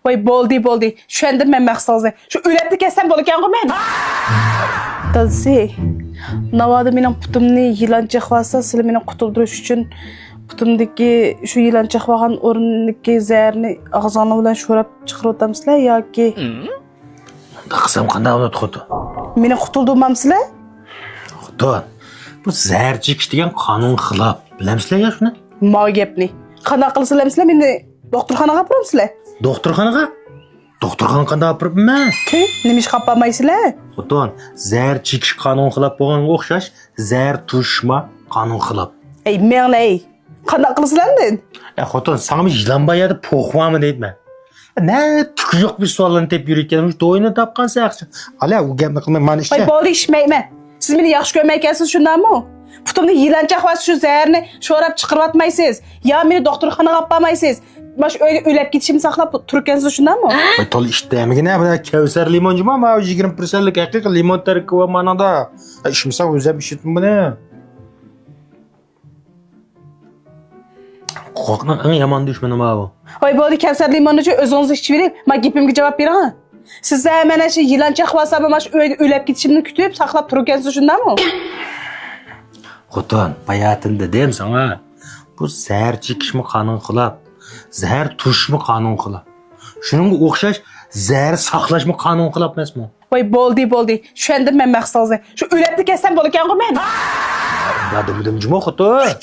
Voy bo'ldi. Tushundim men maqsadingizni. Shu o'labni kessam bo'larkan-ku men. Dadasi, navoda mening putimni yilon chaqvasa, sizlar meni qutuldirish uchun putimdagi shu yilon chaqvagan o'rnidagi zaharni og'zinglar bilan sho'rab chiqarib o'tamsizlar yoki Qilsam qanday bo'ladi xotin? meni qutuldirmamsizlar? Xotin, bu zahar chekish degan qonun xilof. Bilamsizlar ya shuni? Ma gapni. Qanday qilsizlar meni doktorxonaga olib boramsizlar? Doktorxonaga? Doktorxonaga qanday olib boribman? Nima ish qilib bo'lmaysizlar? Xotin, zahar chekish qonun xilof bo'lganga o'xshash, zahar tushma qonun xilof. Ey, menglay. Qanday qilsizlar endi? Ya xotin, sana bir yılanbayada pohvamı deyman. Ne tükü yok bir sualını tep yürürken şu doyunu tapkansa yaxşı. Hala u gapni qilmay mana Voy ishla. bo'ldi ishmayman. Siz meni yaxshi ko'rmaykansiz shundanmi? Putimni yilon chaqvasi shu zaharni sho'rab chiqaryapmaysiz. Ya meni doktorxonaga olib bormaysiz. Mana shu uyda o'lab ketishimni saqlab turgansiz shundanmi? Voy tol ishdamigina bu Kevser limonjima ma 20%lik haqiqiy limon tarkibi manada. İşimsa o'zim ishitdim buni. Qo'rqning eng yomon dushmanim bu. Voy bo'ldi, Kevser limonini o'zingiz ichib bering. Men gapimga javob bering. Siz mana shu yilon chaqvasa mana shu uyda o'lab ketishimni kutib saqlab turgansiz shundanmi? Xotin, bayatında deyim sana. Bu zahar chekishmi qonun xilof. Zahar tushmi qonun xilof. Shuningga o'xshash zahar saqlashmi qonun xilof emasmi? Voy bo'ldi. Tushundim men maqsadingizni. Shu o'labni kessam bo'larkan-ku men. Dadim jimo xotin.